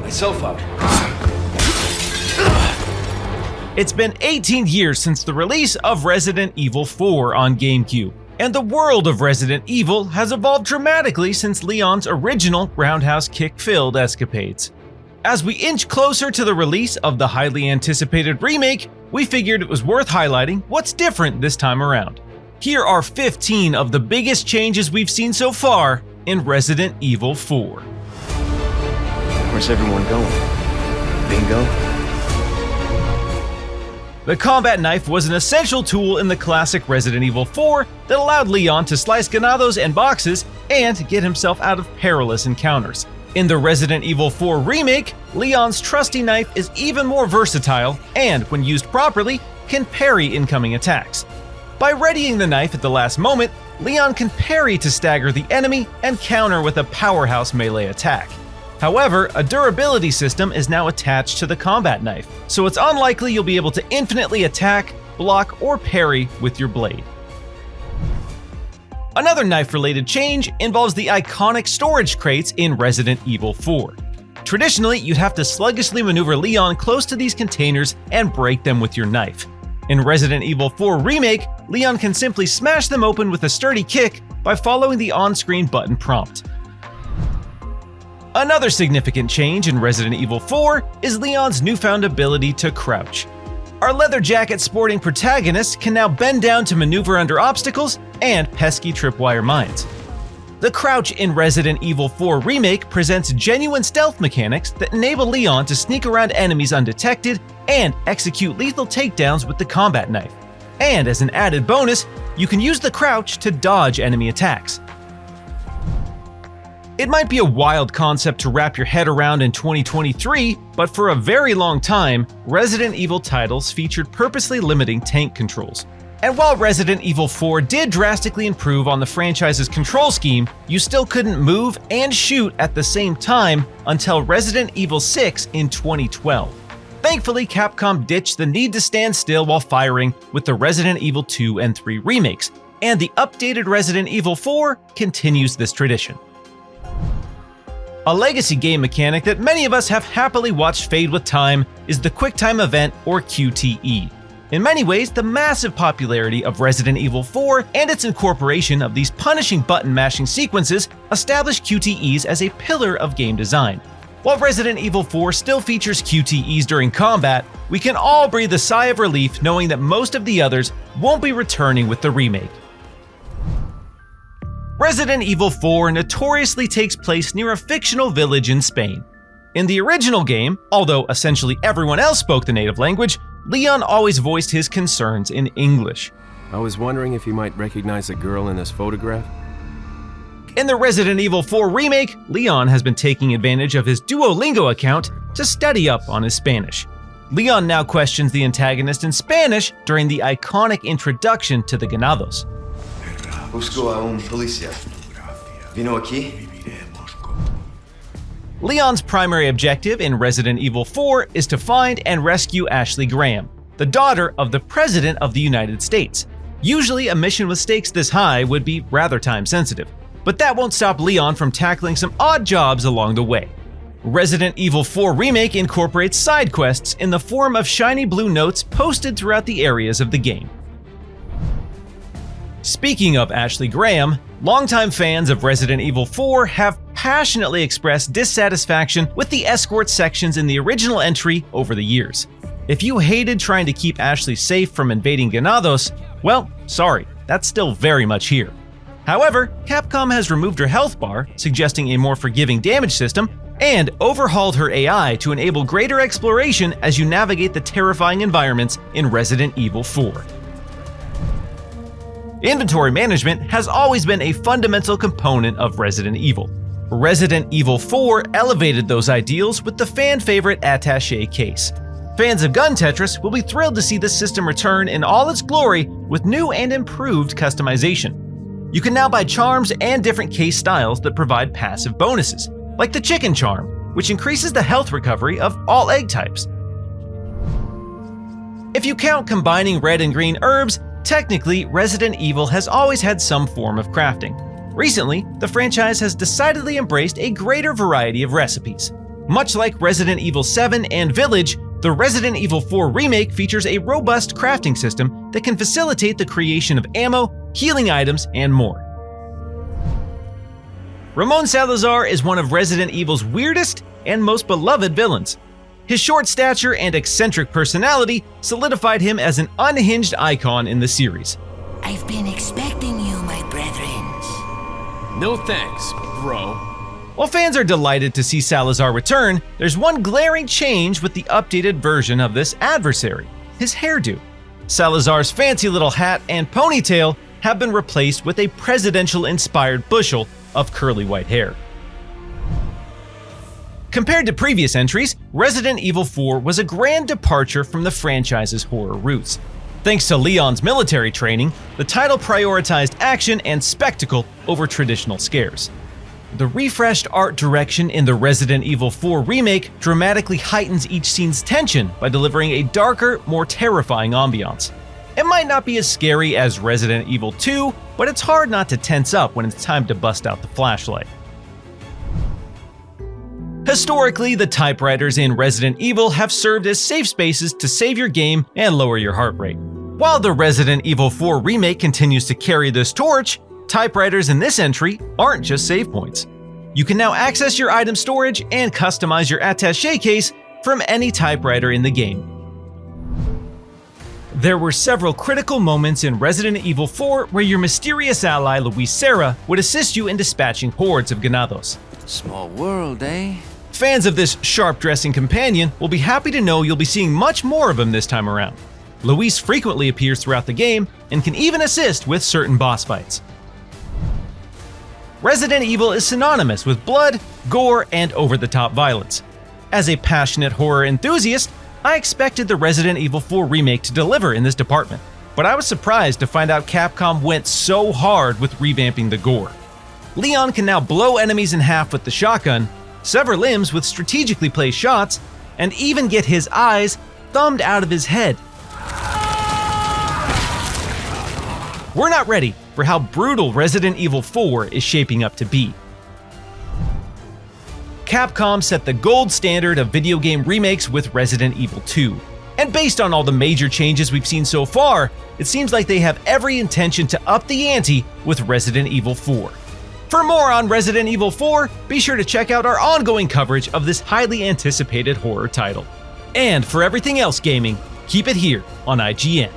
myself out. It's been 18 years since the release of Resident Evil 4 on Gamecube, and the world of Resident Evil has evolved dramatically since Leon's original roundhouse kick-filled escapades. As we inch closer to the release of the highly anticipated remake, we figured it was worth highlighting what's different this time around. Here are 15 of the biggest changes we've seen so far in Resident Evil 4. Where's everyone going? Bingo? The combat knife was an essential tool in the classic Resident Evil 4 that allowed Leon to slice ganados and boxes and get himself out of perilous encounters. In the Resident Evil 4 remake, Leon's trusty knife is even more versatile and, when used properly, can parry incoming attacks. By readying the knife at the last moment, Leon can parry to stagger the enemy and counter with a powerhouse melee attack. However, a durability system is now attached to the combat knife, so it's unlikely you'll be able to infinitely attack, block, or parry with your blade. Another knife-related change involves the iconic storage crates in Resident Evil 4. Traditionally, you'd have to sluggishly maneuver Leon close to these containers and break them with your knife. In Resident Evil 4 Remake, Leon can simply smash them open with a sturdy kick by following the on-screen button prompt. Another significant change in Resident Evil 4 is Leon's newfound ability to crouch. Our leather jacket sporting protagonist can now bend down to maneuver under obstacles and pesky tripwire mines. The crouch in Resident Evil 4 Remake presents genuine stealth mechanics that enable Leon to sneak around enemies undetected and execute lethal takedowns with the combat knife. And as an added bonus, you can use the crouch to dodge enemy attacks. It might be a wild concept to wrap your head around in 2023, but for a very long time, Resident Evil titles featured purposely limiting tank controls. And while Resident Evil 4 did drastically improve on the franchise's control scheme, you still couldn't move and shoot at the same time until Resident Evil 6 in 2012. Thankfully, Capcom ditched the need to stand still while firing with the Resident Evil 2 and 3 remakes, and the updated Resident Evil 4 continues this tradition. A legacy game mechanic that many of us have happily watched fade with time is the QuickTime Event, or QTE. In many ways, the massive popularity of Resident Evil 4 and its incorporation of these punishing button-mashing sequences established QTEs as a pillar of game design. While Resident Evil 4 still features QTEs during combat, we can all breathe a sigh of relief knowing that most of the others won't be returning with the remake. Resident Evil 4 notoriously takes place near a fictional village in Spain. In the original game, although essentially everyone else spoke the native language, Leon always voiced his concerns in English. I was wondering if you might recognize a girl in this photograph? In the Resident Evil 4 remake, Leon has been taking advantage of his Duolingo account to study up on his Spanish. Leon now questions the antagonist in Spanish during the iconic introduction to the Ganados. Busco a un policía. Vino aquí? Leon's primary objective in Resident Evil 4 is to find and rescue Ashley Graham, the daughter of the President of the United States. Usually, a mission with stakes this high would be rather time-sensitive, but that won't stop Leon from tackling some odd jobs along the way. Resident Evil 4 Remake incorporates side quests in the form of shiny blue notes posted throughout the areas of the game. Speaking of Ashley Graham, longtime fans of Resident Evil 4 have passionately expressed dissatisfaction with the escort sections in the original entry over the years. If you hated trying to keep Ashley safe from invading Ganados, well, sorry, that's still very much here. However, Capcom has removed her health bar, suggesting a more forgiving damage system, and overhauled her AI to enable greater exploration as you navigate the terrifying environments in Resident Evil 4. Inventory management has always been a fundamental component of Resident Evil. Resident Evil 4 elevated those ideals with the fan-favorite Attache case. Fans of Gun Tetris will be thrilled to see this system return in all its glory with new and improved customization. You can now buy charms and different case styles that provide passive bonuses, like the Chicken Charm, which increases the health recovery of all egg types. If you count combining red and green herbs, technically, Resident Evil has always had some form of crafting. Recently, the franchise has decidedly embraced a greater variety of recipes. Much like Resident Evil 7 and Village, the Resident Evil 4 Remake features a robust crafting system that can facilitate the creation of ammo, healing items, and more. Ramon Salazar is one of Resident Evil's weirdest and most beloved villains. His short stature and eccentric personality solidified him as an unhinged icon in the series. I've been expecting you, my brethren. No thanks, bro. While fans are delighted to see Salazar return, there's one glaring change with the updated version of this adversary: his hairdo. Salazar's fancy little hat and ponytail have been replaced with a presidential-inspired bushel of curly white hair. Compared to previous entries, Resident Evil 4 was a grand departure from the franchise's horror roots. Thanks to Leon's military training, the title prioritized action and spectacle over traditional scares. The refreshed art direction in the Resident Evil 4 Remake dramatically heightens each scene's tension by delivering a darker, more terrifying ambiance. It might not be as scary as Resident Evil 2, but it's hard not to tense up when it's time to bust out the flashlight. Historically, the typewriters in Resident Evil have served as safe spaces to save your game and lower your heart rate. While the Resident Evil 4 Remake continues to carry this torch, typewriters in this entry aren't just save points. You can now access your item storage and customize your attaché case from any typewriter in the game. There were several critical moments in Resident Evil 4 where your mysterious ally Luis Serra would assist you in dispatching hordes of ganados. Small world, eh? Fans of this sharp-dressing companion will be happy to know you'll be seeing much more of him this time around. Luis frequently appears throughout the game and can even assist with certain boss fights. Resident Evil is synonymous with blood, gore, and over-the-top violence. As a passionate horror enthusiast, I expected the Resident Evil 4 Remake to deliver in this department, but I was surprised to find out Capcom went so hard with revamping the gore. Leon can now blow enemies in half with the shotgun, sever limbs with strategically placed shots, and even get his eyes thumbed out of his head. We're not ready for how brutal Resident Evil 4 is shaping up to be. Capcom set the gold standard of video game remakes with Resident Evil 2. And based on all the major changes we've seen so far, it seems like they have every intention to up the ante with Resident Evil 4. For more on Resident Evil 4, be sure to check out our ongoing coverage of this highly anticipated horror title. And for everything else gaming, keep it here on IGN.